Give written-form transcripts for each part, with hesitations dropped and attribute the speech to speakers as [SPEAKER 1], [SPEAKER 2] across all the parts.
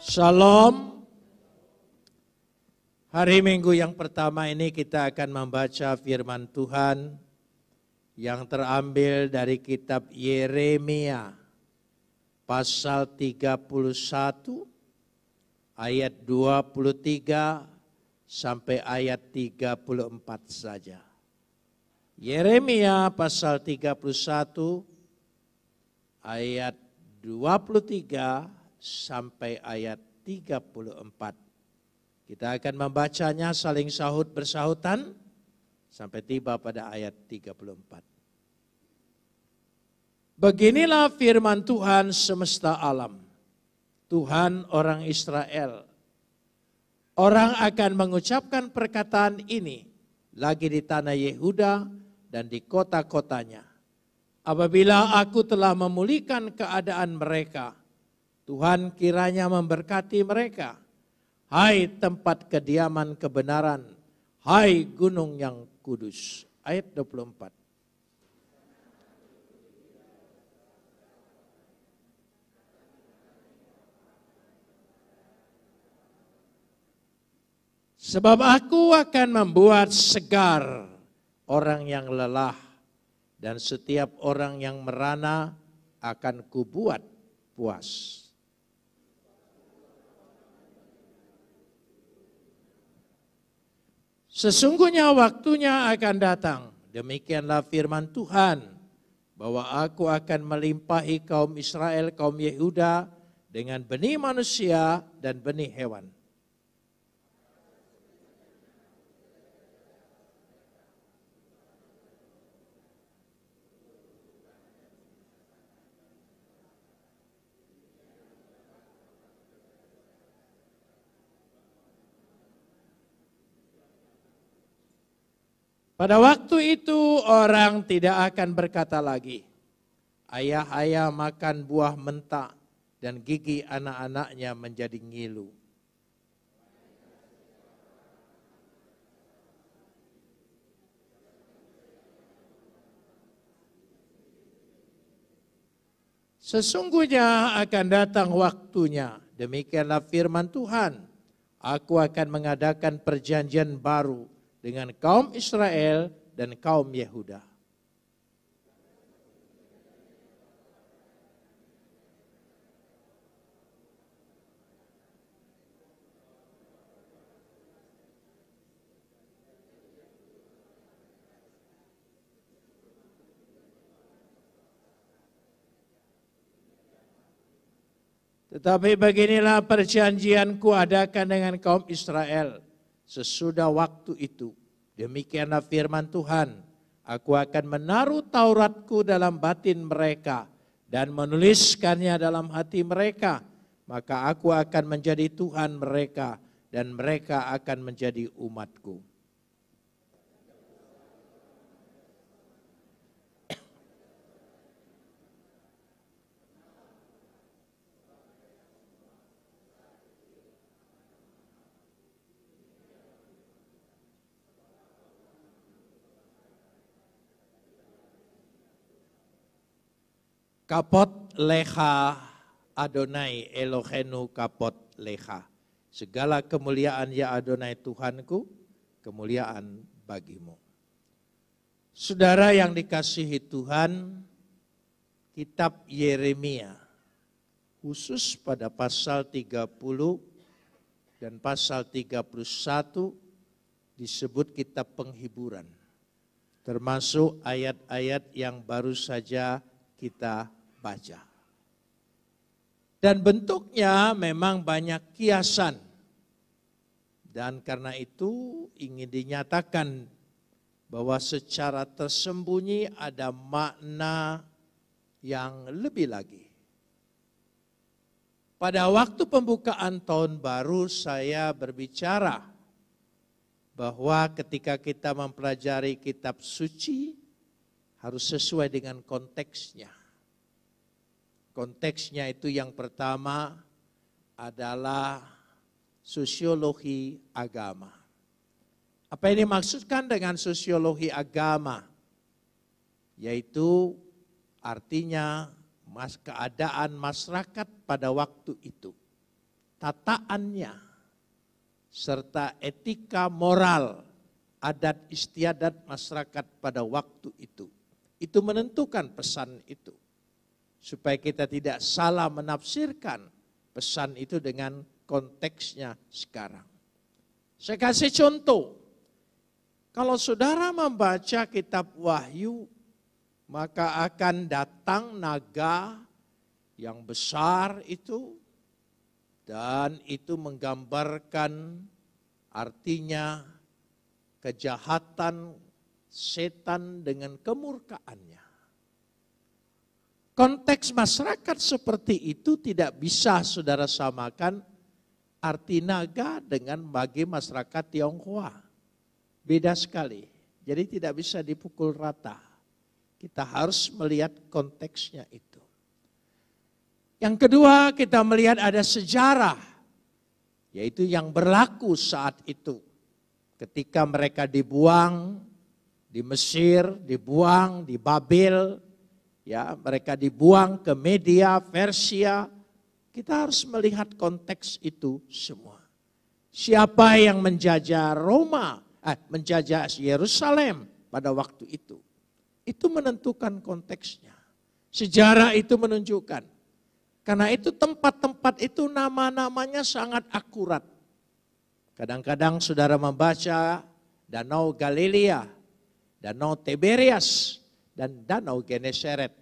[SPEAKER 1] Shalom. Hari Minggu yang pertama ini kita akan membaca firman Tuhan yang terambil dari kitab Yeremia pasal 31 ayat 23 sampai ayat 34 saja. Yeremia pasal 31 ayat 23 sampai ayat 34. Kita akan membacanya saling sahut bersahutan sampai tiba pada ayat 34. Beginilah firman Tuhan semesta alam, Tuhan orang Israel. Orang akan mengucapkan perkataan ini lagi di tanah Yehuda dan di kota-kotanya. Apabila aku telah memulihkan keadaan mereka, Tuhan kiranya memberkati mereka. Hai tempat kediaman kebenaran, hai gunung yang kudus. Ayat 24. Sebab aku akan membuat segar orang yang lelah, dan setiap orang yang merana akan kubuat puas. Sesungguhnya waktunya akan datang, demikianlah firman Tuhan, bahwa aku akan melimpahi kaum Israel, kaum Yehuda, dengan benih manusia dan benih hewan. Pada waktu itu orang tidak akan berkata lagi, ayah-ayah makan buah mentah dan gigi anak-anaknya menjadi ngilu. Sesungguhnya akan datang waktunya, demikianlah firman Tuhan, aku akan mengadakan perjanjian baru dengan kaum Israel dan kaum Yehuda. Tetapi beginilah perjanjianku adakan dengan kaum Israel. Sesudah waktu itu, demikianlah firman Tuhan, aku akan menaruh Tauratku dalam batin mereka dan menuliskannya dalam hati mereka. Maka aku akan menjadi Tuhan mereka dan mereka akan menjadi umatku. Kapot lecha Adonai Elohenu kapot lecha. Segala kemuliaan ya Adonai Tuhanku, kemuliaan bagimu. Saudara yang dikasihi Tuhan, kitab Yeremia, khusus pada pasal 30 dan pasal 31 disebut kitab penghiburan. Termasuk ayat-ayat yang baru saja kita baca. Dan bentuknya memang banyak kiasan. Dan karena itu ingin dinyatakan bahwa secara tersembunyi ada makna yang lebih lagi. Pada waktu pembukaan tahun baru saya berbicara bahwa ketika kita mempelajari kitab suci harus sesuai dengan konteksnya. Konteksnya itu yang pertama adalah sosiologi agama. Apa yang dimaksudkan dengan sosiologi agama? Yaitu artinya keadaan masyarakat pada waktu itu. tataannya, serta etika moral, adat istiadat masyarakat pada waktu itu. Itu menentukan pesan itu. Supaya kita tidak salah menafsirkan pesan itu dengan konteksnya sekarang. Saya kasih contoh. Kalau saudara membaca kitab Wahyu, maka akan datang naga yang besar itu, dan itu menggambarkan artinya kejahatan setan dengan kemurkaannya. Konteks masyarakat seperti itu tidak bisa saudara samakan arti naga dengan bagi masyarakat Tionghoa. Beda sekali. Jadi tidak bisa dipukul rata. Kita harus melihat konteksnya itu. Yang kedua, kita melihat ada sejarah, yaitu yang berlaku saat itu. Ketika mereka dibuang di Mesir, dibuang di Babel, ya, mereka dibuang ke Media, Persia. Kita harus melihat konteks itu semua. Siapa yang menjajah menjajah Yerusalem pada waktu itu? Itu menentukan konteksnya. Sejarah itu menunjukkan. Karena itu tempat-tempat itu nama-namanya sangat akurat. Kadang-kadang saudara membaca Danau Galilea, Danau Tiberias, dan Danau Genesaret.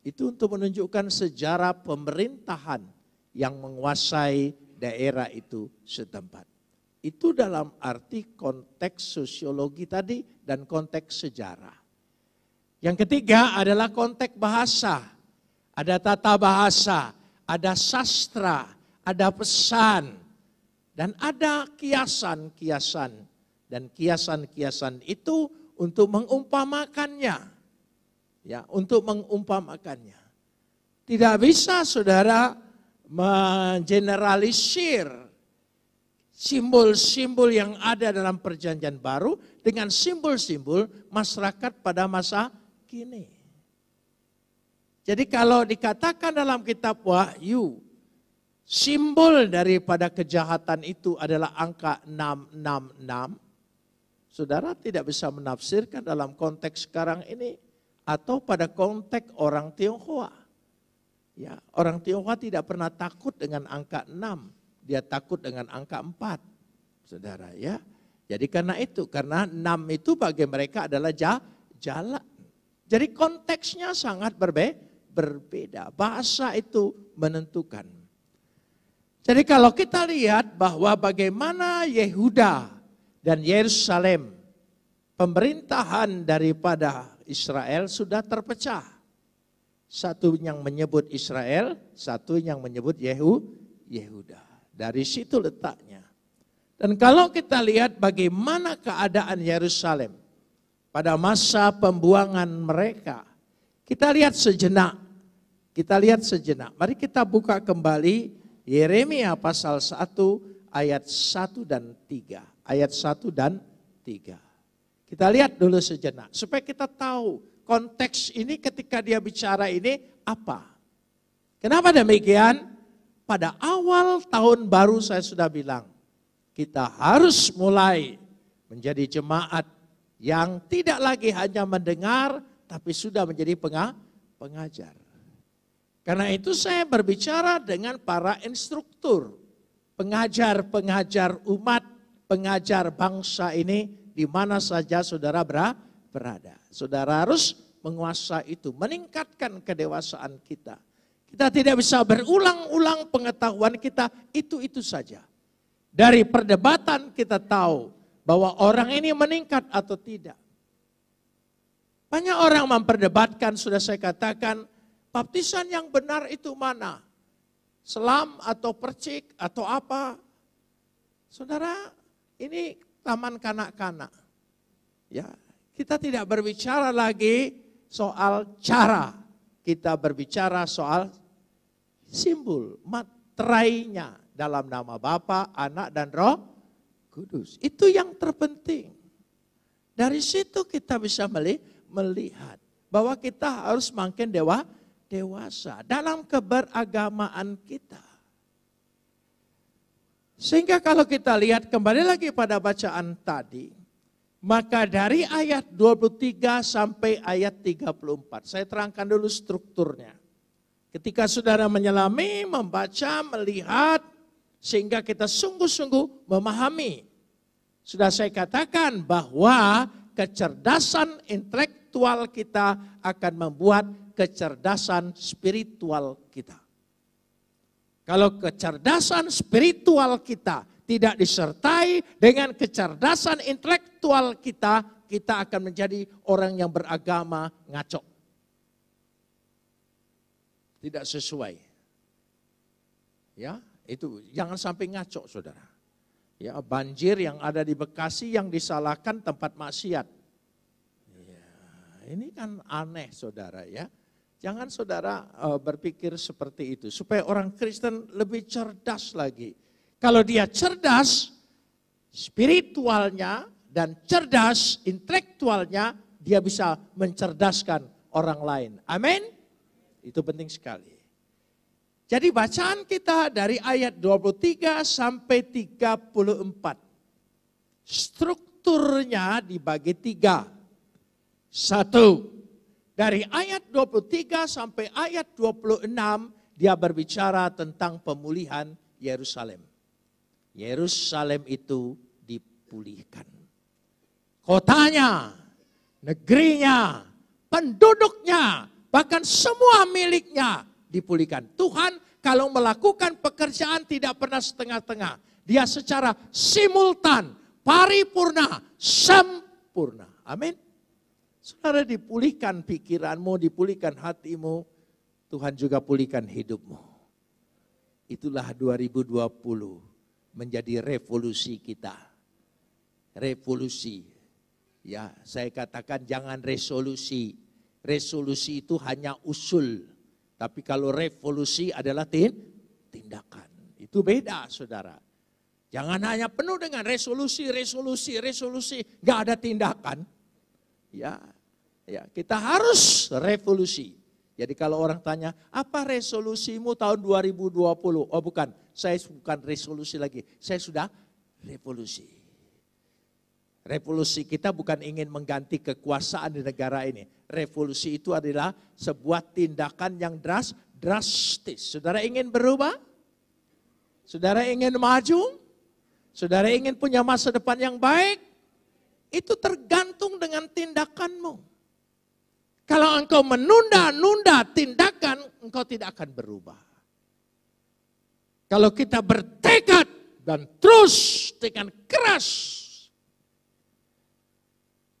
[SPEAKER 1] Itu untuk menunjukkan sejarah pemerintahan yang menguasai daerah itu setempat. Itu dalam arti konteks sosiologi tadi dan konteks sejarah. Yang ketiga adalah konteks bahasa. Ada tata bahasa, ada sastra, ada pesan, dan ada kiasan-kiasan. Dan kiasan-kiasan itu untuk mengumpamakannya. Ya, untuk mengumpamakannya. Tidak bisa saudara mengeneralisir simbol-simbol yang ada dalam perjanjian baru dengan simbol-simbol masyarakat pada masa kini. Jadi kalau dikatakan dalam kitab Wahyu, simbol daripada kejahatan itu adalah angka 666, saudara tidak bisa menafsirkan dalam konteks sekarang ini atau pada konteks orang Tionghoa. Ya, orang Tionghoa tidak pernah takut dengan angka 6. Dia takut dengan angka 4, saudara ya. Jadi karena 6 itu bagi mereka adalah jalan. Jadi konteksnya sangat berbeda. Bahasa itu menentukan. Jadi kalau kita lihat bahwa bagaimana Yehuda dan Yerusalem, pemerintahan daripada Israel sudah terpecah. Satu yang menyebut Israel, satu yang menyebut Yehuda. Dari situ letaknya. Dan kalau kita lihat bagaimana keadaan Yerusalem pada masa pembuangan mereka, kita lihat sejenak. Mari kita buka kembali Yeremia pasal 1 ayat 1 dan 3. Ayat 1 dan 3. Kita lihat dulu sejenak supaya kita tahu konteks ini ketika dia bicara ini apa. Kenapa demikian? Pada awal tahun baru saya sudah bilang, kita harus mulai menjadi jemaat yang tidak lagi hanya mendengar, tapi sudah menjadi pengajar. Karena itu saya berbicara dengan para instruktur, pengajar-pengajar umat, pengajar bangsa ini, di mana saja saudara berada. Saudara harus menguasai itu, meningkatkan kedewasaan kita. Kita tidak bisa berulang-ulang pengetahuan kita, itu saja. Dari perdebatan kita tahu bahwa orang ini meningkat atau tidak. Banyak orang memperdebatkan, sudah saya katakan, baptisan yang benar itu mana? Selam atau percik atau apa? Saudara, ini taman kanak-kanak. Ya, kita tidak berbicara lagi soal cara. Kita berbicara soal simbol, materainya dalam nama Bapa, Anak, dan Roh Kudus. Itu yang terpenting. Dari situ kita bisa melihat bahwa kita harus makin dewasa. dewasa dalam keberagamaan kita. Sehingga kalau kita lihat kembali lagi pada bacaan tadi, maka dari ayat 23 sampai ayat 34, saya terangkan dulu strukturnya. Ketika saudara menyelami, membaca, melihat, sehingga kita sungguh-sungguh memahami. Sudah saya katakan bahwa kecerdasan intelektual kita akan membuat kecerdasan spiritual kita. Kalau kecerdasan spiritual kita tidak disertai dengan kecerdasan intelektual kita, kita akan menjadi orang yang beragama ngaco. Tidak sesuai. Ya, itu jangan sampai ngaco, saudara. Ya, banjir yang ada di Bekasi yang disalahkan tempat maksiat. Ya, ini kan aneh, saudara ya. Jangan saudara berpikir seperti itu. Supaya orang Kristen lebih cerdas lagi. Kalau dia cerdas spiritualnya dan cerdas intelektualnya, dia bisa mencerdaskan orang lain. Amin? Itu penting sekali. Jadi bacaan kita dari ayat 23 sampai 34. Strukturnya dibagi 3. 1. Dari ayat 23 sampai ayat 26, dia berbicara tentang pemulihan Yerusalem. Yerusalem itu dipulihkan. Kotanya, negerinya, penduduknya, bahkan semua miliknya dipulihkan. Tuhan kalau melakukan pekerjaan tidak pernah setengah-tengah. Dia secara simultan, paripurna, sempurna. Amin. Saudara, dipulihkan pikiranmu, dipulihkan hatimu, Tuhan juga pulihkan hidupmu. Itulah 2020 menjadi revolusi kita. Revolusi. Ya, saya katakan jangan resolusi. Resolusi itu hanya usul. Tapi kalau revolusi adalah tindakan. Itu beda, saudara. Jangan hanya penuh dengan resolusi. Gak ada tindakan. Ya, kita harus revolusi. Jadi kalau orang tanya, apa resolusimu tahun 2020? Oh bukan, saya bukan resolusi lagi. Saya sudah revolusi. Revolusi kita bukan ingin mengganti kekuasaan di negara ini. Revolusi itu adalah sebuah tindakan yang drastis. Saudara ingin berubah? Saudara ingin maju? Saudara ingin punya masa depan yang baik? Itu tergantung dengan tindakanmu. Kalau engkau menunda-nunda tindakan, engkau tidak akan berubah. Kalau kita bertekad dan terus dengan keras.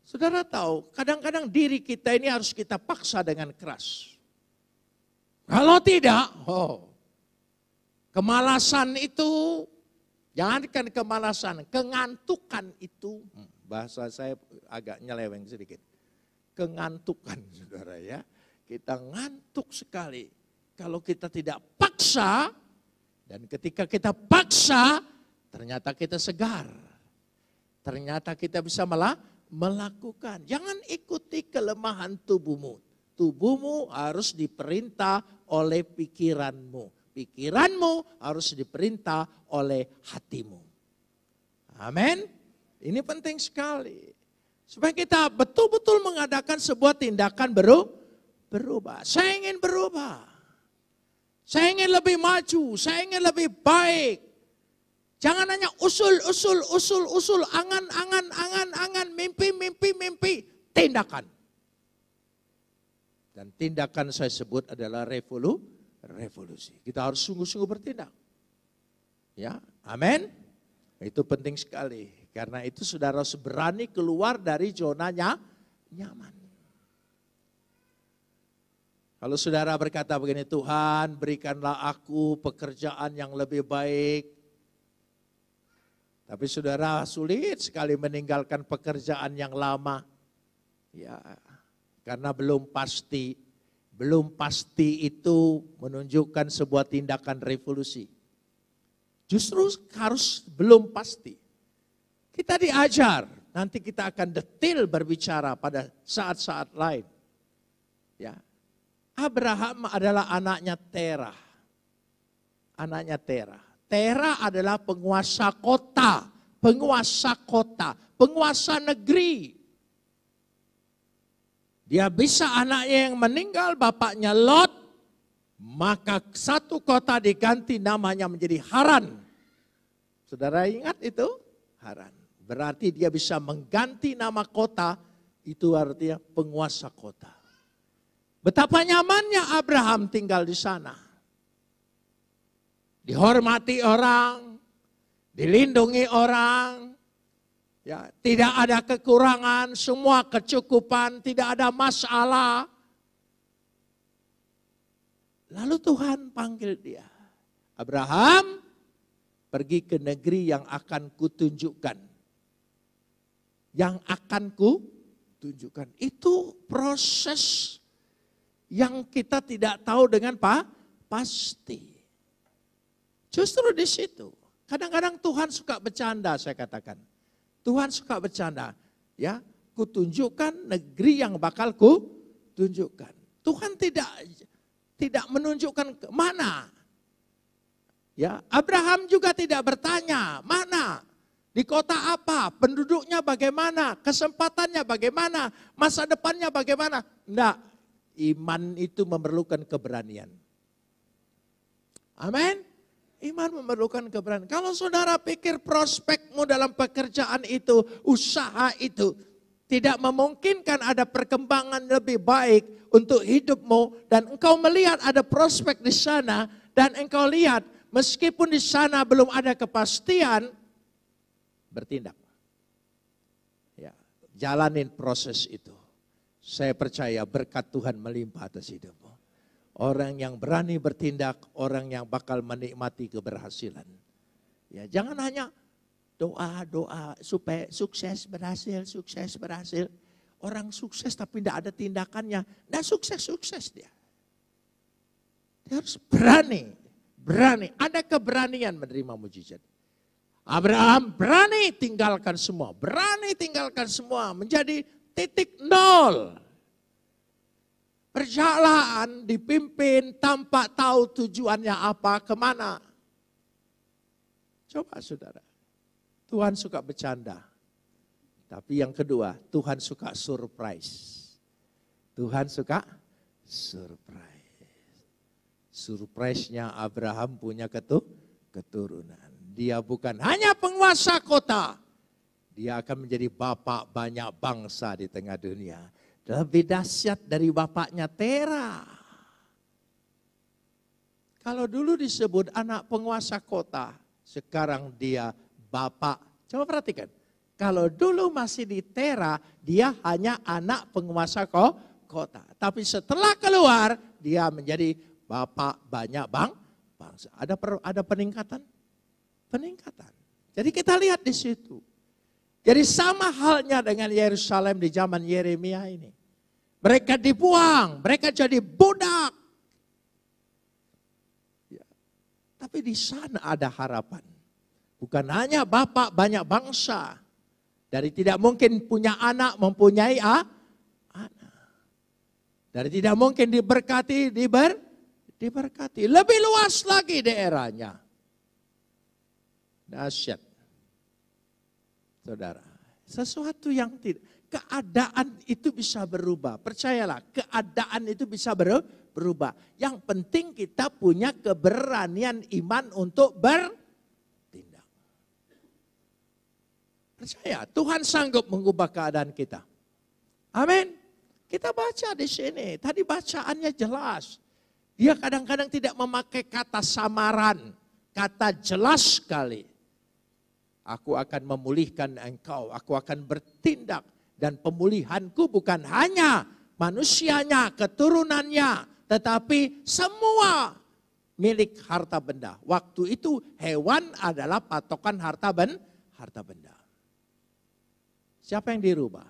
[SPEAKER 1] Saudara tahu, kadang-kadang diri kita ini harus kita paksa dengan keras. Kalau tidak, kemalasan itu, jangankan kemalasan, kengantukan itu, bahasa saya agak nyeleweng sedikit. Kengantukan, saudara ya. Kita ngantuk sekali. Kalau kita tidak paksa, dan ketika kita paksa, ternyata kita segar. Ternyata kita bisa melakukan. Jangan ikuti kelemahan tubuhmu. Tubuhmu harus diperintah oleh pikiranmu. Pikiranmu harus diperintah oleh hatimu. Amin. Ini penting sekali. Supaya kita betul-betul mengadakan sebuah tindakan berubah. Saya ingin berubah. Saya ingin lebih maju. Saya ingin lebih baik. Jangan hanya usul, angan, mimpi. Tindakan. Dan tindakan saya sebut adalah revolusi. Kita harus sungguh-sungguh bertindak. Ya, amin. Itu penting sekali. Karena itu saudara harus berani keluar dari zonanya nyaman. Kalau saudara berkata begini, Tuhan berikanlah aku pekerjaan yang lebih baik. Tapi saudara sulit sekali meninggalkan pekerjaan yang lama. Ya, karena belum pasti. Belum pasti itu menunjukkan sebuah tindakan revolusi. Justru harus belum pasti. Kita diajar, nanti kita akan detail berbicara pada saat-saat lain. Ya. Abraham adalah anaknya Terah. Anaknya Terah. Tera adalah penguasa kota, penguasa negeri. Dia bisa anaknya yang meninggal, bapaknya Lot, maka satu kota diganti namanya menjadi Haran. Saudara ingat itu? Haran. Berarti dia bisa mengganti nama kota, itu artinya penguasa kota. Betapa nyamannya Abraham tinggal di sana. Dihormati orang, dilindungi orang, ya, tidak ada kekurangan, semua kecukupan, tidak ada masalah. Lalu Tuhan panggil dia, Abraham, pergi ke negeri yang akan kutunjukkan. Yang akan kutunjukkan. Itu proses yang kita tidak tahu dengan pasti. Justru di situ. Kadang-kadang Tuhan suka bercanda, saya katakan. Tuhan suka bercanda. Ya, kutunjukkan negeri yang bakal kutunjukkan. Tuhan tidak menunjukkan ke mana. Ya, Abraham juga tidak bertanya, mana? Di kota apa? Penduduknya bagaimana? Kesempatannya bagaimana? Masa depannya bagaimana? Enggak. Iman itu memerlukan keberanian. Amin. Iman memerlukan keberanian. Kalau saudara pikir prospekmu dalam pekerjaan itu, usaha itu, tidak memungkinkan ada perkembangan lebih baik untuk hidupmu, dan engkau melihat ada prospek di sana, dan engkau lihat meskipun di sana belum ada kepastian, bertindak. Ya, jalanin proses itu. Saya percaya berkat Tuhan melimpah atas hidupmu. Orang yang berani bertindak, orang yang bakal menikmati keberhasilan. Ya, jangan hanya doa supaya sukses berhasil. Orang sukses tapi tidak ada tindakannya, tidak sukses dia. Dia harus berani, ada keberanian menerima mujizat. Abraham berani tinggalkan semua, menjadi titik nol. Berjalan, dipimpin tanpa tahu tujuannya apa, kemana. Coba saudara, Tuhan suka bercanda. Tapi yang kedua, Tuhan suka surprise. Surprise-nya Abraham punya keturunan. Dia bukan hanya penguasa kota. Dia akan menjadi bapak banyak bangsa di tengah dunia. Lebih dahsyat dari bapaknya Tera. Kalau dulu disebut anak penguasa kota, sekarang dia bapak. Coba perhatikan. Kalau dulu masih di Tera, dia hanya anak penguasa kota. Tapi setelah keluar, dia menjadi bapak banyak bangsa. Ada peningkatan? Peningkatan. Jadi kita lihat di situ. Jadi sama halnya dengan Yerusalem di zaman Yeremia ini. Mereka dibuang, mereka jadi budak. Ya. Tapi di sana ada harapan. Bukan hanya bapak banyak bangsa. Dari tidak mungkin punya anak, mempunyai anak. Dari tidak mungkin diberkati, diberkati. Lebih luas lagi daerahnya. Dahsyat. Saudara, sesuatu yang tidak, keadaan itu bisa berubah. Percayalah, keadaan itu bisa berubah. Yang penting kita punya keberanian iman untuk bertindak. Percaya, Tuhan sanggup mengubah keadaan kita. Amin. Kita baca di sini, tadi bacaannya jelas. Dia kadang-kadang tidak memakai kata samaran, kata jelas sekali. Aku akan memulihkan engkau, aku akan bertindak. Dan pemulihanku bukan hanya manusianya, keturunannya, tetapi semua milik harta benda. Waktu itu hewan adalah patokan harta benda. Siapa yang dirubah?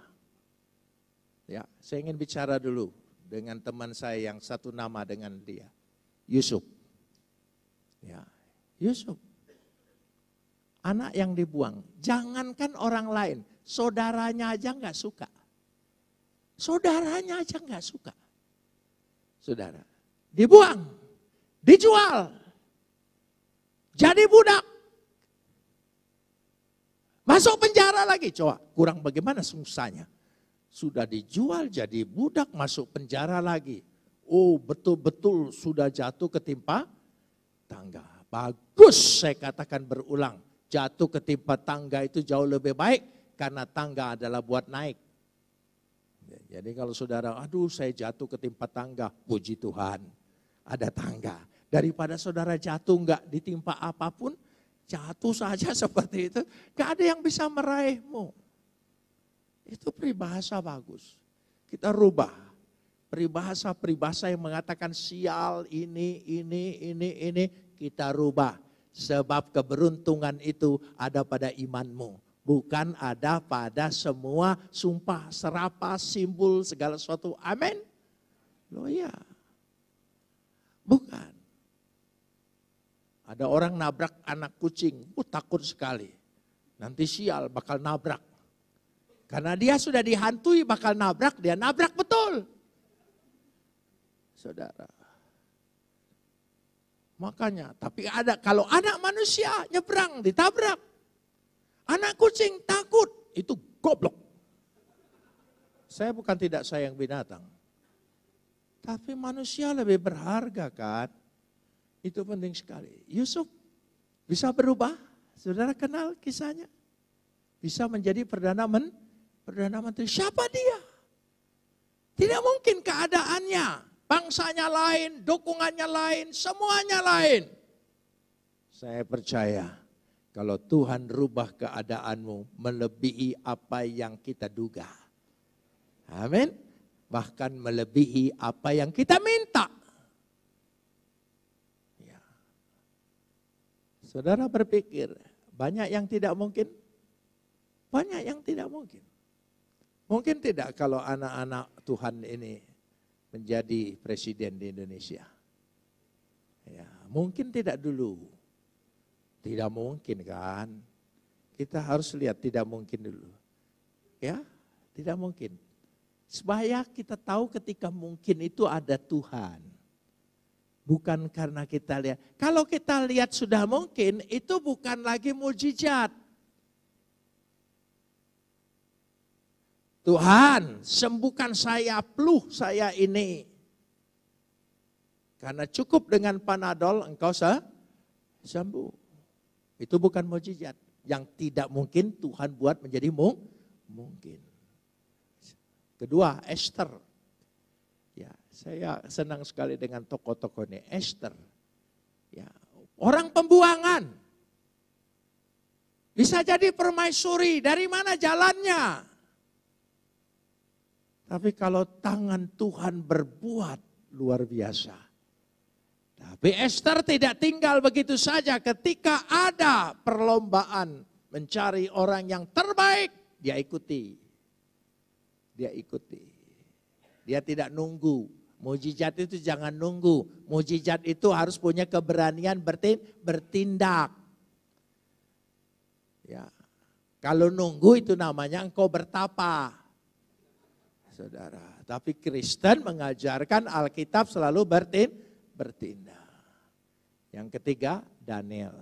[SPEAKER 1] Ya, saya ingin bicara dulu dengan teman saya yang satu nama dengan dia, Yusuf. Ya, Yusuf. Anak yang dibuang, jangankan orang lain, saudaranya aja nggak suka. Saudaranya aja nggak suka. Saudara, dibuang, dijual. Jadi budak. Masuk penjara lagi. Coba, kurang bagaimana susahnya. Sudah dijual jadi budak, masuk penjara lagi. Oh, betul-betul sudah jatuh ketimpa tangga. Bagus, saya katakan berulang. Jatuh ketimpa tangga itu jauh lebih baik, karena tangga adalah buat naik. Jadi kalau saudara, aduh saya jatuh ketimpa tangga, puji Tuhan, ada tangga. Daripada saudara jatuh enggak ditimpa apapun, jatuh saja seperti itu, enggak ada yang bisa meraihmu. Itu peribahasa bagus. Kita rubah peribahasa yang mengatakan sial ini, kita rubah. Sebab keberuntungan itu ada pada imanmu. Bukan ada pada semua sumpah, serapah, simbol, segala sesuatu. Amin. Loh ya. Bukan. Ada orang nabrak anak kucing, takut sekali. Nanti sial bakal nabrak. Karena dia sudah dihantui bakal nabrak, dia nabrak betul. Saudara. Makanya, tapi ada kalau anak manusia nyebrang, ditabrak. Anak kucing takut, itu goblok. Saya bukan tidak sayang binatang. Tapi manusia lebih berharga kan. Itu penting sekali. Yusuf bisa berubah, saudara kenal kisahnya. Bisa menjadi Perdana Menteri. Siapa dia? Tidak mungkin keadaannya. Bangsanya lain, dukungannya lain, semuanya lain. Saya percaya kalau Tuhan rubah keadaanmu melebihi apa yang kita duga. Amin. Bahkan melebihi apa yang kita minta. Ya. Saudara berpikir, banyak yang tidak mungkin? Banyak yang tidak mungkin. Mungkin tidak kalau anak-anak Tuhan ini menjadi presiden di Indonesia. Ya, mungkin tidak dulu. Tidak mungkin kan. Kita harus lihat tidak mungkin dulu. Ya, tidak mungkin. Supaya kita tahu ketika mungkin itu ada Tuhan. Bukan karena kita lihat. Kalau kita lihat sudah mungkin, itu bukan lagi mujizat. Tuhan, sembuhkan saya, flu saya ini. Karena cukup dengan Panadol, engkau sembuh. Itu bukan mujizat. Yang tidak mungkin Tuhan buat menjadi mungkin. Kedua, Esther. Ya, saya senang sekali dengan tokoh-tokoh ini. Esther. Ya, orang pembuangan. Bisa jadi permaisuri, dari mana jalannya? Tapi kalau tangan Tuhan berbuat luar biasa. Tapi Esther tidak tinggal begitu saja. Ketika ada perlombaan mencari orang yang terbaik, dia ikuti. Dia ikuti. Dia tidak nunggu. Mujizat itu jangan nunggu. Mujizat itu harus punya keberanian bertindak. Ya. Kalau nunggu itu namanya engkau bertapa. Saudara, tapi Kristen mengajarkan Alkitab selalu bertindak. Yang ketiga, Daniel.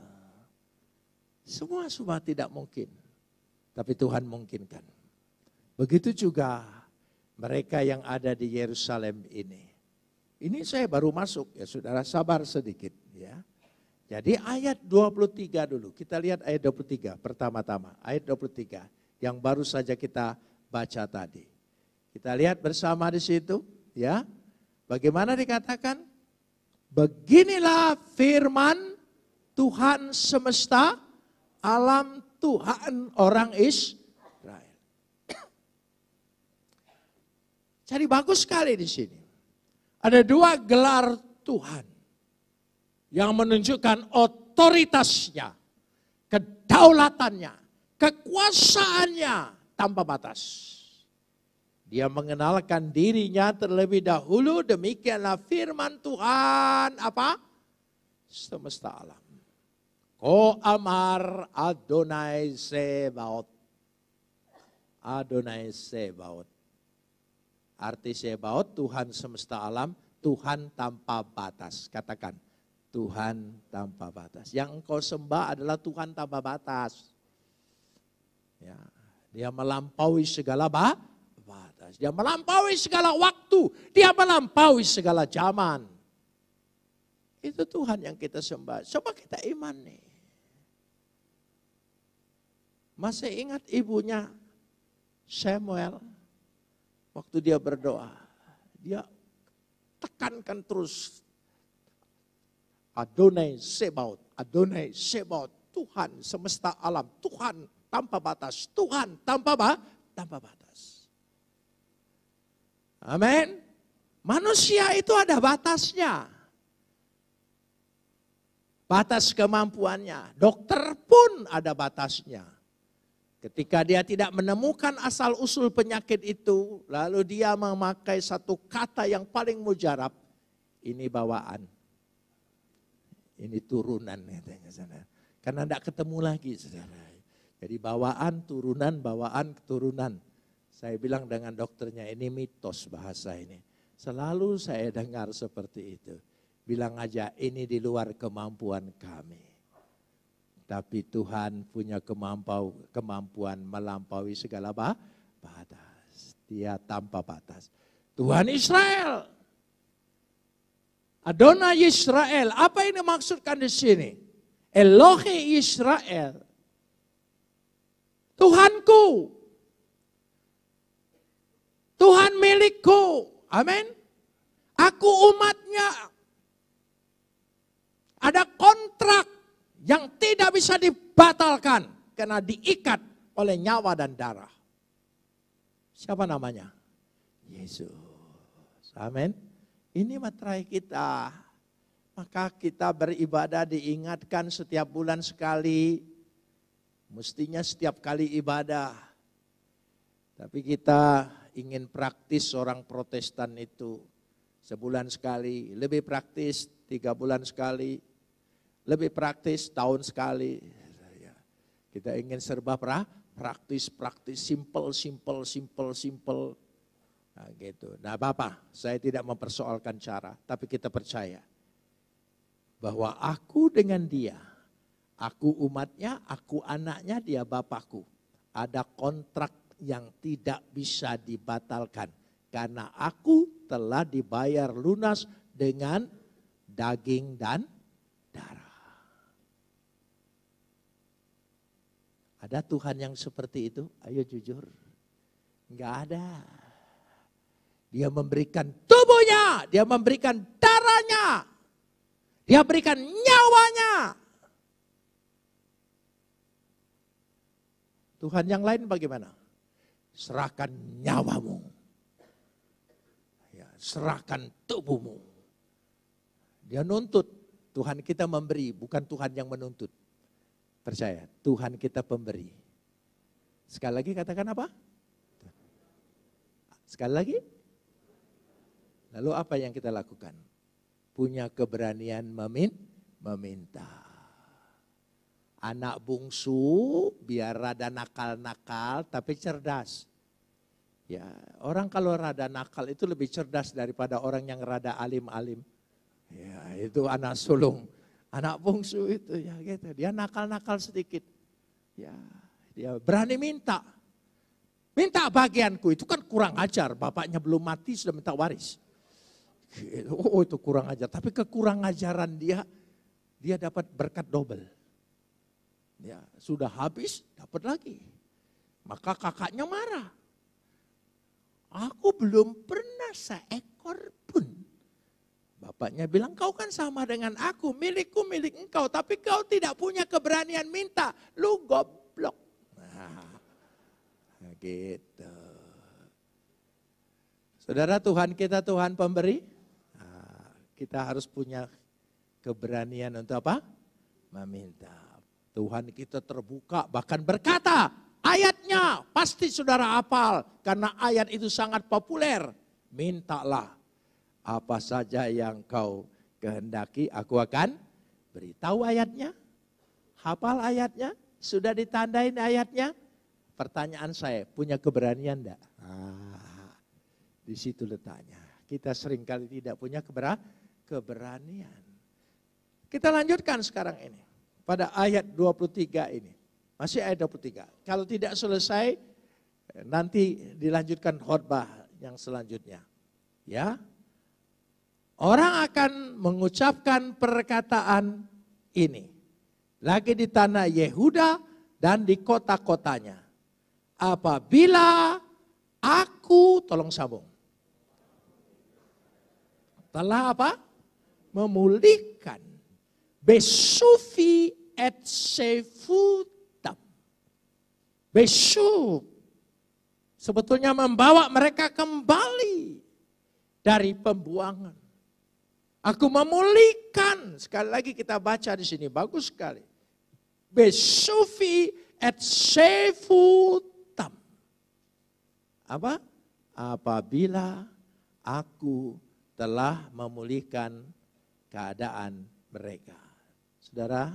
[SPEAKER 1] Semua tidak mungkin, tapi Tuhan mungkinkan. Begitu juga mereka yang ada di Yerusalem ini. Ini saya baru masuk ya, saudara sabar sedikit ya. Jadi ayat 23 dulu, kita lihat ayat 23 pertama-tama. Ayat 23 yang baru saja kita baca tadi. Kita lihat bersama di situ, ya. Bagaimana dikatakan? Beginilah firman Tuhan semesta alam, Tuhan orang Israel. Jadi bagus sekali di sini. Ada dua gelar Tuhan yang menunjukkan otoritasnya, kedaulatannya, kekuasaannya tanpa batas. Dia mengenalkan dirinya terlebih dahulu, demikianlah firman Tuhan apa? Semesta alam. Ko amar Adonai Sebaot. Adonai Sebaot. Arti Sebaot, Tuhan semesta alam, Tuhan tanpa batas. Katakan, Tuhan tanpa batas. Yang engkau sembah adalah Tuhan tanpa batas. Ya, dia melampaui segala batas. Dia melampaui segala waktu. Dia melampaui segala zaman. Itu Tuhan yang kita sembah. Coba kita imani. Masih ingat ibunya Samuel? Waktu dia berdoa. Dia tekankan terus. Adonai Sebaot, Adonai Sebaot, Tuhan semesta alam, Tuhan tanpa batas, Tuhan tanpa batas. Amin. Manusia itu ada batasnya. Batas kemampuannya. Dokter pun ada batasnya. Ketika dia tidak menemukan asal-usul penyakit itu, lalu dia memakai satu kata yang paling mujarab, ini bawaan. Ini turunan katanya saudara. Karena tidak ketemu lagi saudara. Jadi bawaan, bawaan, keturunan. Saya bilang dengan dokternya ini mitos bahasa ini. Selalu saya dengar seperti itu. Bilang aja ini di luar kemampuan kami. Tapi Tuhan punya kemampuan melampaui segala batas. Dia tanpa batas. Tuhan Israel. Adonai Israel, apa ini maksudkan di sini? Elohe Israel. Tuhanku. Tuhan milikku. Amin. Aku umatnya. Ada kontrak yang tidak bisa dibatalkan karena diikat oleh nyawa dan darah. Siapa namanya? Yesus. Amin. Ini materai kita. Maka kita beribadah diingatkan setiap bulan sekali. Mestinya setiap kali ibadah. Tapi kita ingin praktis orang Protestan itu. Sebulan sekali. Lebih praktis 3 bulan sekali. Lebih praktis tahun sekali. Kita ingin serba praktis, simple. Nah, gitu. Nah Bapak, saya tidak mempersoalkan cara, tapi kita percaya bahwa aku dengan dia, aku umatnya, aku anaknya, dia Bapakku. Ada kontrak yang tidak bisa dibatalkan karena aku telah dibayar lunas dengan daging dan darah. Ada Tuhan yang seperti itu? Ayo jujur. Enggak ada. Dia memberikan tubuhnya, dia memberikan darahnya, dia berikan nyawanya. Tuhan yang lain bagaimana? Serahkan nyawamu, ya, serahkan tubuhmu. Dia nuntut, Tuhan kita memberi, bukan Tuhan yang menuntut. Percaya, Tuhan kita pemberi. Sekali lagi katakan apa? Sekali lagi. Lalu apa yang kita lakukan? Punya keberanian meminta. Anak bungsu biar rada nakal-nakal tapi cerdas. Ya, orang kalau rada nakal itu lebih cerdas daripada orang yang rada alim-alim. Ya, itu anak sulung. Anak bungsu itu ya gitu. Dia nakal-nakal sedikit. Ya, dia berani minta. Minta bagianku, itu kan kurang ajar. Bapaknya belum mati sudah minta waris. Oh itu kurang ajar, tapi kekurang ajaran dia dapat berkat double. Ya, sudah habis dapat lagi. Maka kakaknya marah. Aku belum pernah seekor pun. Bapaknya bilang kau kan sama dengan aku, milikku milik engkau, tapi kau tidak punya keberanian minta, lu goblok. Nah, gitu. Saudara, Tuhan kita Tuhan pemberi. Kita harus punya keberanian untuk apa? Meminta. Tuhan kita terbuka bahkan berkata, ayatnya pasti saudara hafal karena ayat itu sangat populer. Mintalah apa saja yang kau kehendaki aku akan beritahu ayatnya. Hafal ayatnya? Sudah ditandain ayatnya? Pertanyaan saya, punya keberanian enggak? Di situ letaknya. Kita seringkali tidak punya keberanian. Kita lanjutkan sekarang ini. Pada ayat 23 ini. Masih ayat 23. Kalau tidak selesai, nanti dilanjutkan khotbah yang selanjutnya. Ya. Orang akan mengucapkan perkataan ini. Lagi di tanah Yehuda dan di kota-kotanya. Apabila aku, tolong sambung. Telah apa? Memulihkan. Besufi et sefutam. Besuf. Sebetulnya membawa mereka kembali dari pembuangan. Aku memulihkan. Sekali lagi kita baca di sini. Bagus sekali. Besufi et sefutam. Apa? Apabila aku telah memulihkan keadaan mereka. Saudara,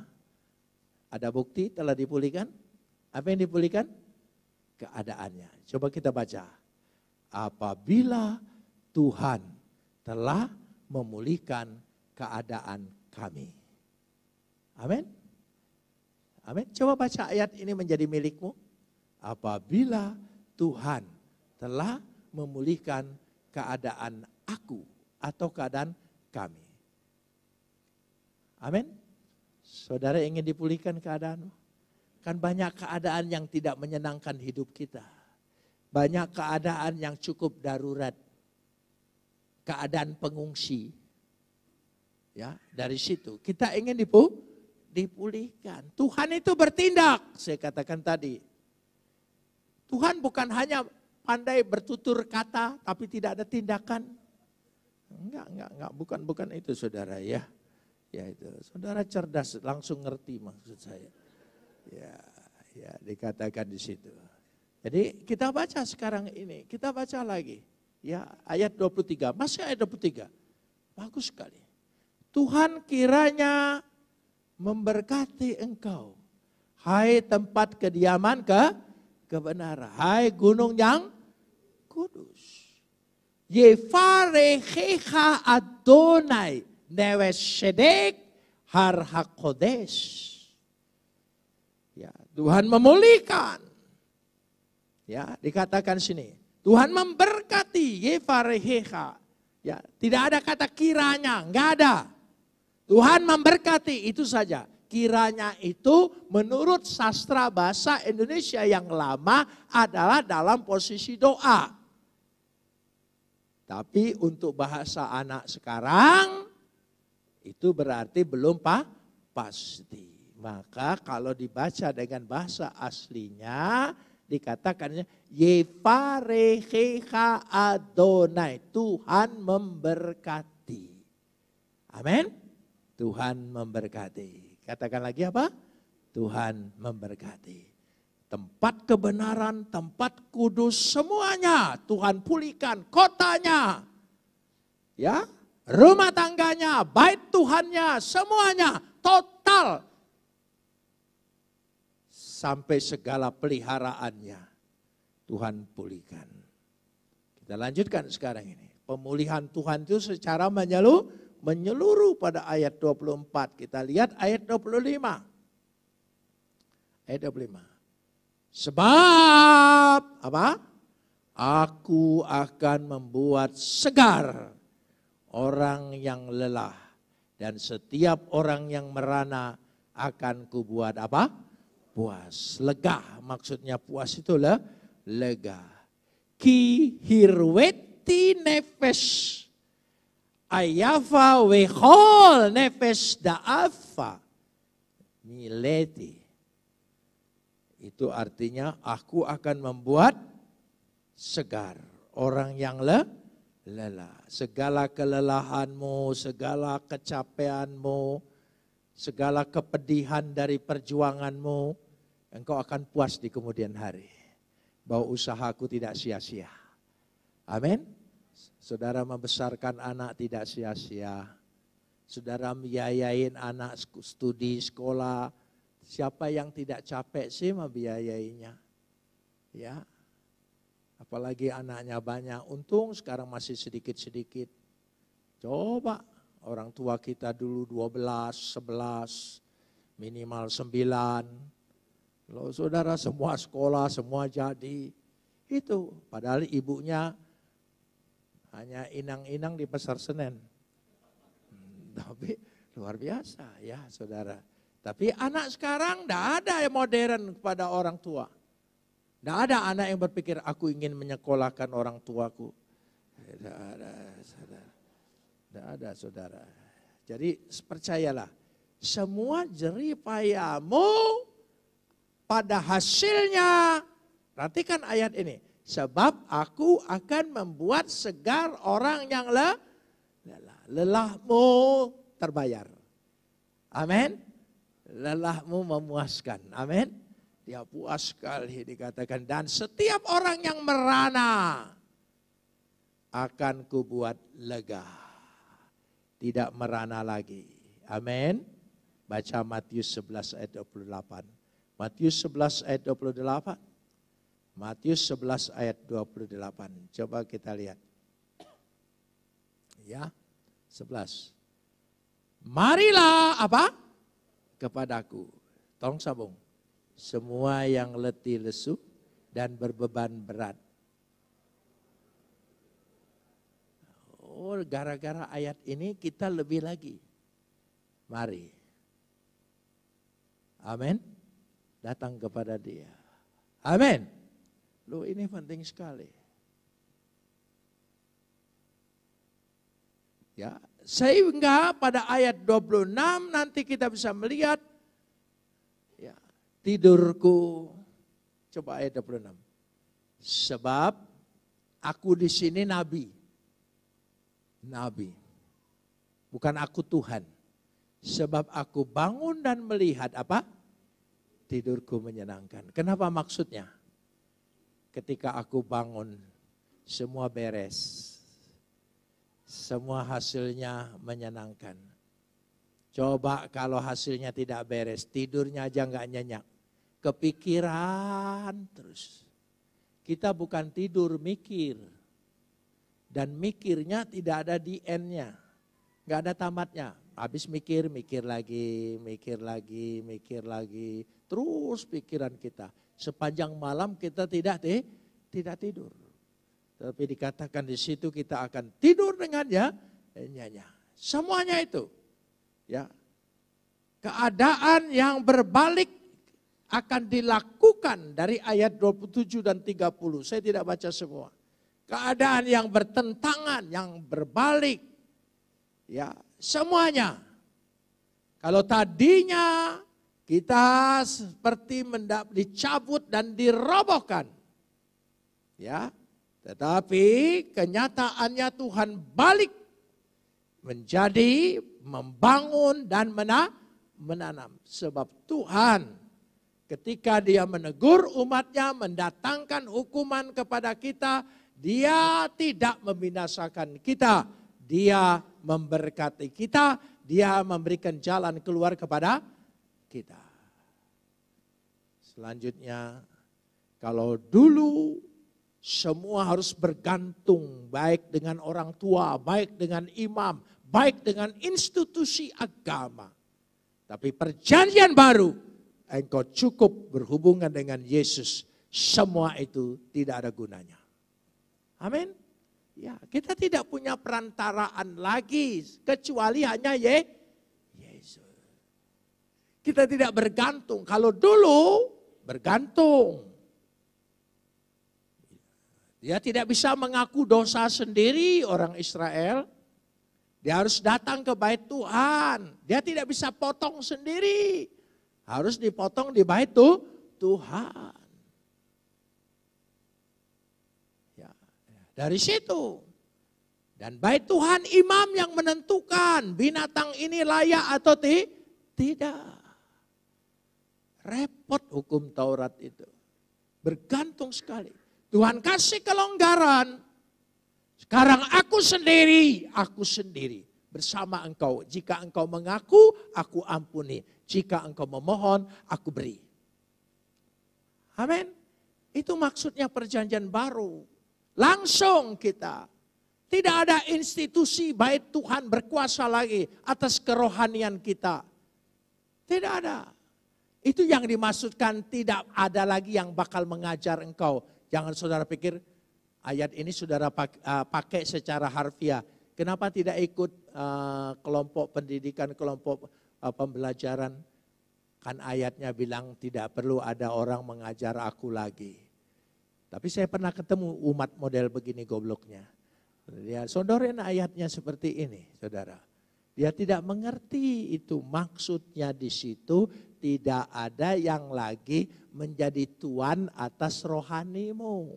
[SPEAKER 1] ada bukti telah dipulihkan? Apa yang dipulihkan? Keadaannya. Coba kita baca. Apabila Tuhan telah memulihkan keadaan kami. Amin. Amin. Coba baca ayat ini menjadi milikmu. Apabila Tuhan telah memulihkan keadaan aku atau keadaan kami. Amin. Saudara ingin dipulihkan keadaanmu? Kan banyak keadaan yang tidak menyenangkan hidup kita. Banyak keadaan yang cukup darurat. Keadaan pengungsi. Ya, dari situ kita ingin dipulihkan. Tuhan itu bertindak, saya katakan tadi. Tuhan bukan hanya pandai bertutur kata tapi tidak ada tindakan. Enggak, bukan itu saudara ya. Ya itu, saudara cerdas langsung ngerti maksud saya. Ya dikatakan di situ. Jadi kita baca sekarang ini, kita baca lagi. Ya, ayat 23, masih ayat 23. Bagus sekali. Tuhan kiranya memberkati engkau. Hai tempat kediaman kebenaran. Hai gunung yang kudus. Yefarechecha Adonai Neveshedek Har HaKodesh. Ya, Tuhan memulihkan. Ya, dikatakan sini. Tuhan memberkati Yefarechecha. Ya, tidak ada kata kiranya, enggak ada. Tuhan memberkati, itu saja. Kiranya itu menurut sastra bahasa Indonesia yang lama adalah dalam posisi doa. Tapi untuk bahasa anak sekarang itu berarti belum pasti. Maka kalau dibaca dengan bahasa aslinya dikatakannya Yefarechecha Adonai, Tuhan memberkati. Amin. Tuhan memberkati. Katakan lagi apa? Tuhan memberkati. Tempat kebenaran, tempat kudus, semuanya Tuhan pulihkan. Kotanya, ya, rumah tangganya, bait Tuhannya, semuanya total. Sampai segala peliharaannya Tuhan pulihkan. Kita lanjutkan sekarang ini. Pemulihan Tuhan itu secara menyeluruh pada ayat 24. Kita lihat ayat 25. Ayat 25. Sebab apa? Aku akan membuat segar orang yang lelah dan setiap orang yang merana akan kubuat apa? Puas, lega. Maksudnya puas itu lega. Ki hirweti nefesh ayafa wehol nefesh da'afa mileti. Itu artinya aku akan membuat segar orang yang lelah. Segala kelelahanmu, segala kecapeanmu, segala kepedihan dari perjuanganmu, engkau akan puas di kemudian hari. Bahwa usahaku tidak sia-sia. Amin. Saudara membesarkan anak tidak sia-sia. Saudara membiayain anak studi sekolah. Siapa yang tidak capek sih membiayainya? Ya. Apalagi anaknya banyak. Untung sekarang masih sedikit-sedikit. Coba Orang tua kita dulu 12, 11, minimal 9. Kalau saudara semua sekolah, semua jadi. Itu, padahal ibunya hanya inang-inang di Pasar Senen. Tapi luar biasa ya saudara. Tapi anak sekarang tidak ada yang modern kepada orang tua. Tidak ada anak yang berpikir aku ingin menyekolahkan orang tuaku. Tidak ada saudara. Tidak ada saudara. Jadi percayalah, semua jerih payahmu pada hasilnya, perhatikan ayat ini. Sebab aku akan membuat segar orang yang lelah. Lelahmu terbayar. Amin. Lelahmu memuaskan. Amin. Dia puas sekali dikatakan. Dan setiap orang yang merana akan kubuat lega. Tidak merana lagi. Amin. Baca Matius 11 ayat 28. Matius 11 ayat 28. Matius 11 ayat 28. Coba kita lihat. Ya, 11. Marilah apa? Kepadaku. Tolong sambung. Semua yang letih lesu dan berbeban berat. Oh, gara-gara ayat ini kita lebih lagi. Mari. Amin. Datang kepada Dia. Amin. Loh, ini penting sekali. Ya, sehingga pada ayat 26 nanti kita bisa melihat ya, tidurku. Coba ayat 26. Sebab aku di sini nabi. Nabi. Bukan aku Tuhan. Sebab aku bangun dan melihat apa? Tidurku menyenangkan. Kenapa maksudnya? Ketika aku bangun, semua beres. Semua hasilnya menyenangkan. Coba kalau hasilnya tidak beres, tidurnya aja nggak nyenyak. Kepikiran terus. Kita bukan tidur, mikir. Dan mikirnya tidak ada di end-nya. Nggak ada tamatnya. Habis mikir, mikir lagi, mikir lagi, mikir lagi. Terus pikiran kita. Sepanjang malam kita tidak tidur. Tapi dikatakan di situ kita akan tidur dengan nyenyak. Semuanya itu. Ya. Keadaan yang berbalik akan dilakukan dari ayat 27 dan 30. Saya tidak baca semua. Keadaan yang bertentangan, yang berbalik. Ya, semuanya. Kalau tadinya kita seperti dicabut dan dirobohkan. Ya, tetapi kenyataannya Tuhan balik menjadi membangun dan menanam. Sebab Tuhan ketika Dia menegur umatnya, mendatangkan hukuman kepada kita, Dia tidak membinasakan kita. Dia memberkati kita. Dia memberikan jalan keluar kepada kita. Selanjutnya, kalau dulu semua harus bergantung baik dengan orang tua, baik dengan imam, baik dengan institusi agama. Tapi perjanjian baru, engkau cukup berhubungan dengan Yesus. Semua itu tidak ada gunanya. Amin. Ya, kita tidak punya perantaraan lagi kecuali hanya Yesus. Kita tidak bergantung. Kalau dulu bergantung. Dia tidak bisa mengaku dosa sendiri orang Israel. Dia harus datang ke bait Tuhan. Dia tidak bisa potong sendiri. Harus dipotong di bait Tuhan. Dari situ. Dan bait Tuhan imam yang menentukan binatang ini layak atau tidak. Repot hukum Taurat itu. Bergantung sekali. Tuhan kasih kelonggaran. Sekarang aku sendiri bersama engkau. Jika engkau mengaku, aku ampuni. Jika engkau memohon, aku beri. Amin. Itu maksudnya perjanjian baru. Langsung kita. Tidak ada institusi baik Tuhan berkuasa lagi atas kerohanian kita. Tidak ada. Itu yang dimaksudkan tidak ada lagi yang bakal mengajar engkau. Jangan saudara pikir ayat ini saudara pakai secara harfiah. Kenapa tidak ikut kelompok pendidikan, kelompok pembelajaran? Kan ayatnya bilang tidak perlu ada orang mengajar aku lagi. Tapi saya pernah ketemu umat model begini gobloknya. Dia sodorin ayatnya seperti ini, saudara. Dia tidak mengerti itu maksudnya di situ tidak ada yang lagi menjadi tuan atas rohanimu.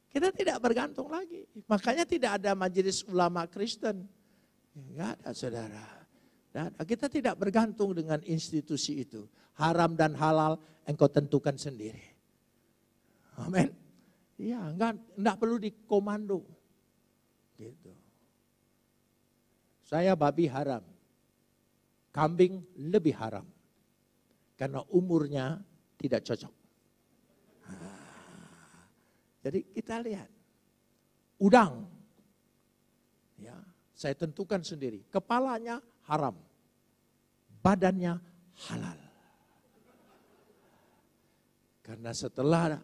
[SPEAKER 1] Kita tidak bergantung lagi. Makanya tidak ada majelis ulama Kristen. Enggak ada, saudara. Kita tidak bergantung dengan institusi itu. Haram dan halal engkau tentukan sendiri. Amin. Iya, enggak perlu dikomando. Gitu. Saya babi haram. Kambing lebih haram. Karena umurnya tidak cocok. Jadi kita lihat. Udang. Ya, saya tentukan sendiri. Kepalanya haram. Badannya halal. Karena setelah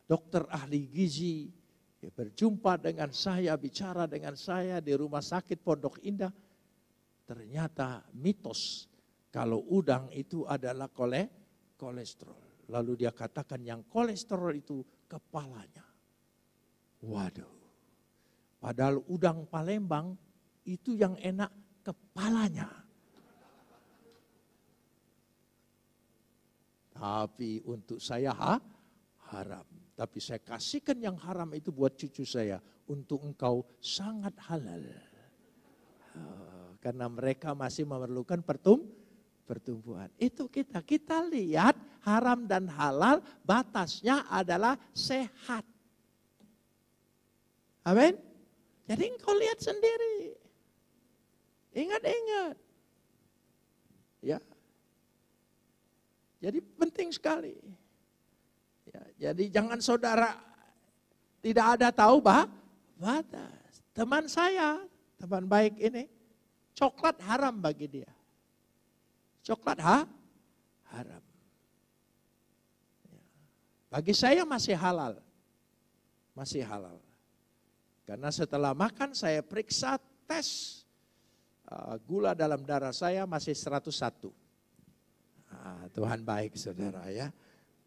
[SPEAKER 1] dokter ahli gizi berjumpa dengan saya, bicara dengan saya di rumah sakit Pondok Indah. Ternyata mitos kalau udang itu adalah kolesterol. Lalu dia katakan yang kolesterol itu kepalanya. Waduh. Padahal udang Palembang itu yang enak kepalanya. Tapi untuk saya haram. Tapi saya kasihkan yang haram itu buat cucu saya. Untuk engkau sangat halal. Karena mereka masih memerlukan pertumbuhan. Itu kita lihat haram dan halal batasnya adalah sehat. Amin. Jadi engkau lihat sendiri. Ingat. Ya. Jadi penting sekali. Ya, jadi jangan saudara tidak ada tahu batas. Teman saya, teman baik ini, coklat haram bagi dia. Coklat haram. Ya. Bagi saya masih halal. Masih halal. Karena setelah makan saya periksa tes gula dalam darah saya masih 101. Tuhan baik saudara ya.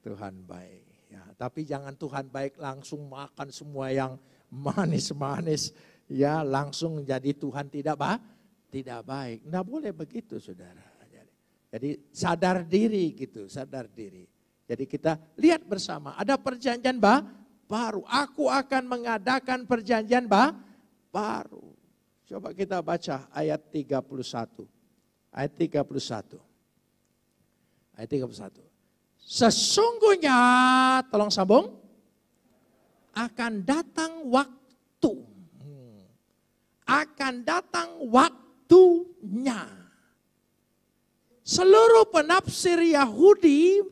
[SPEAKER 1] Tuhan baik. Ya, tapi jangan Tuhan baik langsung makan semua yang manis-manis. Ya langsung jadi Tuhan tidak baik. Nggak boleh begitu saudara. Jadi sadar diri gitu, sadar diri. Jadi kita lihat bersama ada perjanjian baru. Aku akan mengadakan perjanjian baru. Coba kita baca ayat 31. Ayat 31. Ayat 31. Sesungguhnya, tolong sambung, akan datang waktu. Akan datang waktunya. Seluruh penafsir Yahudi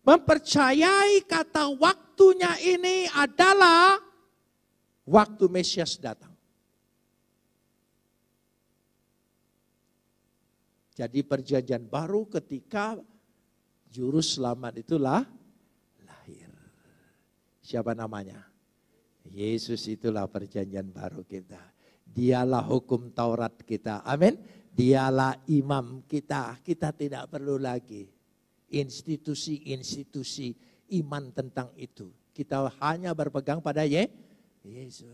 [SPEAKER 1] mempercayai kata waktunya ini adalah waktu Mesias datang. Jadi perjanjian baru ketika Juru selamat itulah lahir. Siapa namanya? Yesus itulah perjanjian baru kita. Dialah hukum Taurat kita. Amin. Dialah imam kita. Kita tidak perlu lagi institusi-institusi iman tentang itu. Kita hanya berpegang pada Yesus.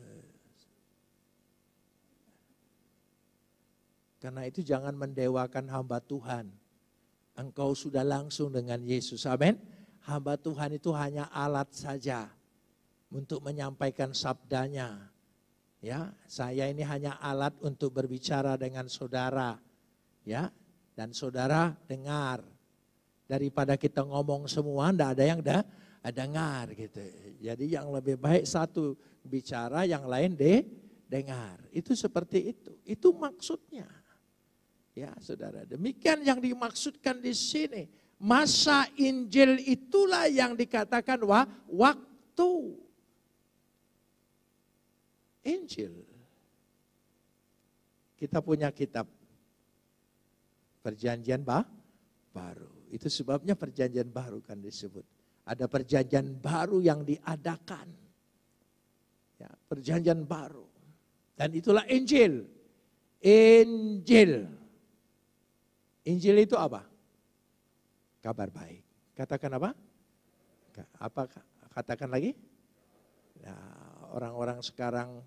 [SPEAKER 1] Karena itu jangan mendewakan hamba Tuhan. Engkau sudah langsung dengan Yesus, amin. Hamba Tuhan itu hanya alat saja untuk menyampaikan sabdanya. Ya, saya ini hanya alat untuk berbicara dengan saudara, ya, dan saudara dengar. Daripada kita ngomong semua, enggak ada yang dengar gitu. Jadi yang lebih baik satu bicara, yang lain dengar. Itu seperti itu. Itu maksudnya. Ya saudara, demikian yang dimaksudkan di sini. Masa Injil itulah yang dikatakan waktu. Injil. Kita punya kitab Perjanjian Baru. Itu sebabnya Perjanjian Baru kan disebut. Ada Perjanjian Baru yang diadakan. Ya, Perjanjian Baru. Dan itulah Injil. Injil. Injil itu apa? Kabar baik. Katakan apa? Apa? Katakan lagi. Nah, orang-orang sekarang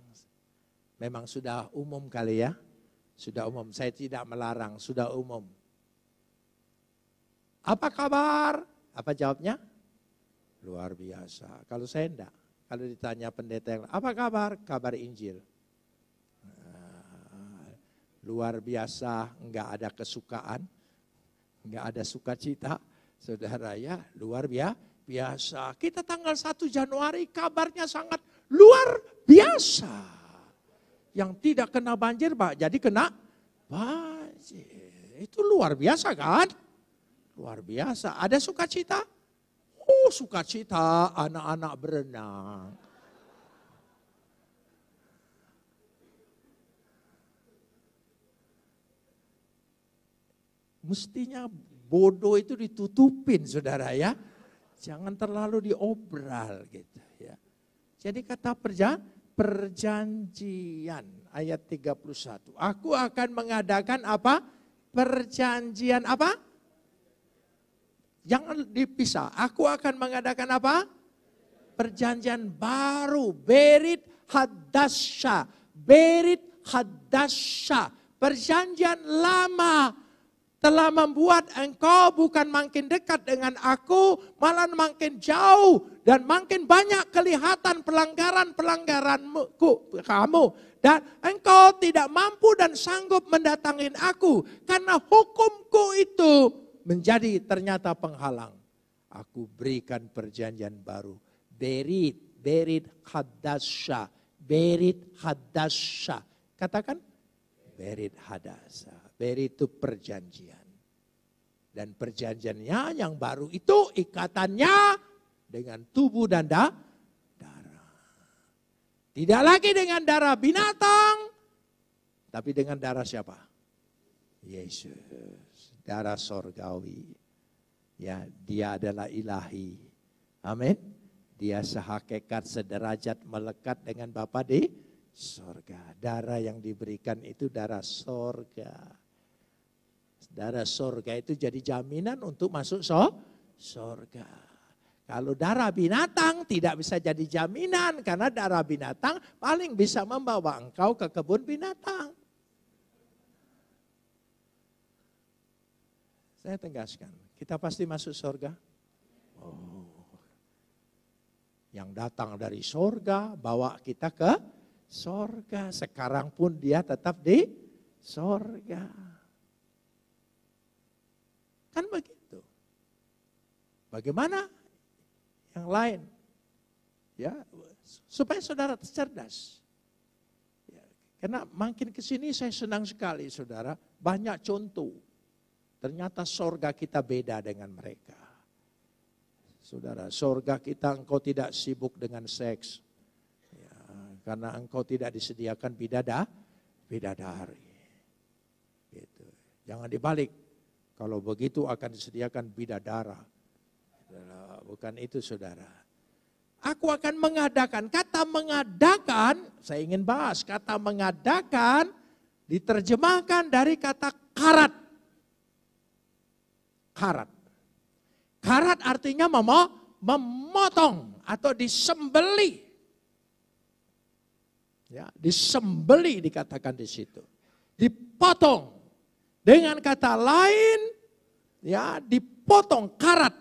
[SPEAKER 1] memang sudah umum kali ya. Sudah umum. Saya tidak melarang. Sudah umum. Apa kabar? Apa jawabnya? Luar biasa. Kalau saya enggak. Kalau ditanya pendeta yang apa kabar? Kabar Injil. Luar biasa, enggak ada kesukaan, enggak ada sukacita. Saudara ya, luar biasa. Kita tanggal 1 Januari kabarnya sangat luar biasa. Yang tidak kena banjir, Pak, jadi kena banjir. Itu luar biasa kan? Luar biasa. Ada sukacita? Oh, sukacita, anak-anak berenang. Mestinya bodoh itu ditutupin, saudara ya. Jangan terlalu diobral gitu ya. Jadi kata perjanjian ayat 31. Aku akan mengadakan apa? Perjanjian apa? Jangan dipisah. Aku akan mengadakan apa? Perjanjian baru. Berit hadasya. Berit hadasya. Perjanjian lama telah membuat engkau bukan makin dekat dengan aku, malah makin jauh dan makin banyak kelihatan pelanggaran-pelanggaranku kamu. Dan engkau tidak mampu dan sanggup mendatangin aku karena hukumku itu menjadi ternyata penghalang. Aku berikan perjanjian baru. Berit hadasya. Berit hadasya. Katakan berit hadasya. Berit itu perjanjian. Dan perjanjiannya yang baru itu ikatannya dengan tubuh dan darah. Tidak lagi dengan darah binatang, tapi dengan darah siapa? Yesus. Darah sorgawi. Ya, dia adalah ilahi. Amin. Dia sehakikat sederajat melekat dengan Bapa di sorga. Darah yang diberikan itu darah sorga. Darah sorga itu jadi jaminan untuk masuk sorga. Kalau darah binatang tidak bisa jadi jaminan. Karena darah binatang paling bisa membawa engkau ke kebun binatang. Saya tegaskan, kita pasti masuk sorga. Oh, yang datang dari sorga bawa kita ke sorga. Sekarang pun dia tetap di sorga. Kan begitu. Bagaimana yang lain? Ya, supaya saudara cerdas. Ya, karena makin ke sini saya senang sekali saudara, banyak contoh. Ternyata sorga kita beda dengan mereka. Saudara, sorga kita engkau tidak sibuk dengan seks. Ya, karena engkau tidak disediakan bidadari. Gitu. Jangan dibalik. Kalau begitu akan disediakan bidadara. Bukan itu saudara. Aku akan mengadakan. Kata mengadakan, saya ingin bahas. Kata mengadakan diterjemahkan dari kata karat. Karat. Karat artinya memotong atau disembeli. Ya, disembeli dikatakan di situ. Dipotong. Dengan kata lain, ya dipotong karat.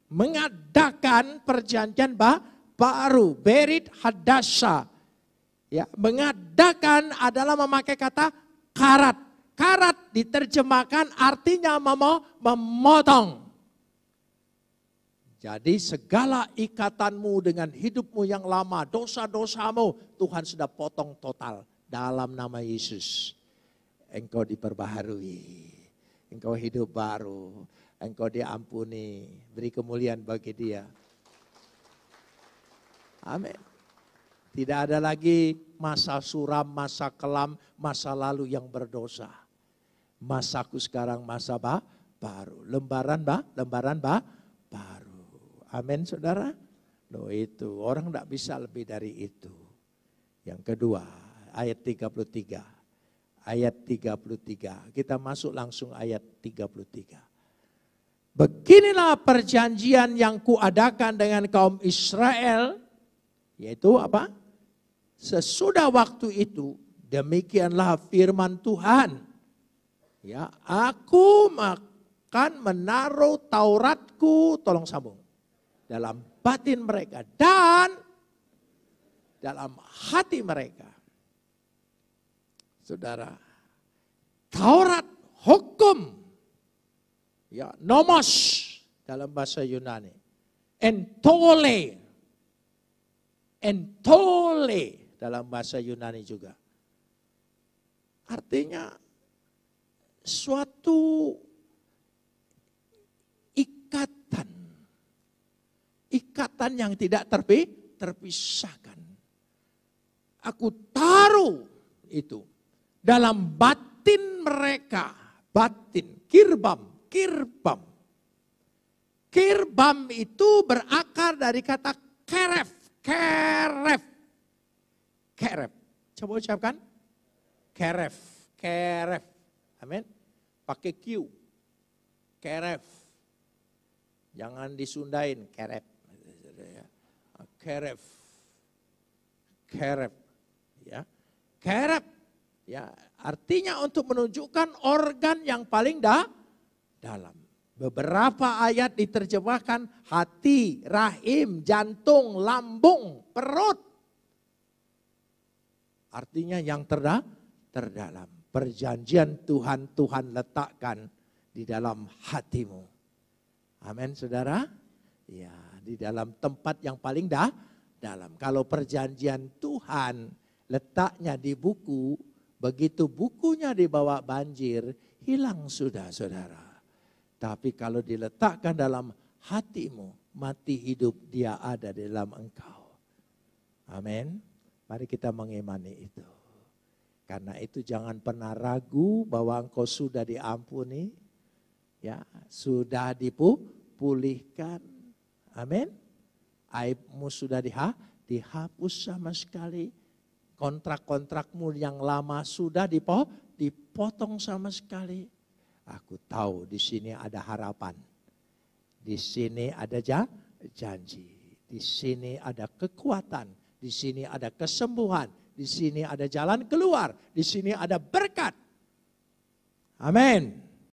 [SPEAKER 1] Mengadakan perjanjian baru. Berit hadasya. Ya, mengadakan adalah memakai kata karat. Karat diterjemahkan artinya memotong. Jadi segala ikatanmu dengan hidupmu yang lama, dosa-dosamu, Tuhan sudah potong total dalam nama Yesus. Engkau diperbaharui, engkau hidup baru, engkau diampuni, beri kemuliaan bagi dia. Amin. Tidak ada lagi masa suram, masa kelam, masa lalu yang berdosa. Masaku sekarang masa baru. Lembaran baru. Amin saudara. Loh itu, orang tidak bisa lebih dari itu. Yang kedua, ayat 33. Ayat 33. Kita masuk langsung ayat 33. Beginilah perjanjian yang kuadakan dengan kaum Israel. Yaitu apa? Sesudah waktu itu, demikianlah firman Tuhan. Ya, aku akan menaruh Tauratku, tolong sambung, dalam batin mereka dan dalam hati mereka. Saudara, Taurat, hukum, ya, nomos dalam bahasa Yunani, entole dalam bahasa Yunani juga. Artinya suatu ikatan yang tidak terpisahkan. Aku taruh itu dalam batin mereka, batin, kirbam. Kirbam itu berakar dari kata keref. Coba ucapkan. Keref. Amin. Pakai Q. Keref. Jangan disundain, keref. Keref. Ya. Keref. Ya, artinya untuk menunjukkan organ yang paling dalam. Beberapa ayat diterjemahkan hati, rahim, jantung, lambung, perut. Artinya yang terdalam. Perjanjian Tuhan letakkan di dalam hatimu. Amin saudara. Ya, di dalam tempat yang paling dalam. Kalau perjanjian Tuhan letaknya di buku, begitu bukunya dibawa banjir, hilang sudah saudara. Tapi kalau diletakkan dalam hatimu, mati hidup dia ada di dalam engkau. Amin. Mari kita mengimani itu. Karena itu jangan pernah ragu bahwa engkau sudah diampuni. Ya, sudah dipulihkan. Amin. Aibmu sudah dihapus sama sekali. Kontrak-kontrakmu yang lama sudah dipotong sama sekali. Aku tahu di sini ada harapan. Di sini ada janji. Di sini ada kekuatan. Di sini ada kesembuhan. Di sini ada jalan keluar. Di sini ada berkat. Amin.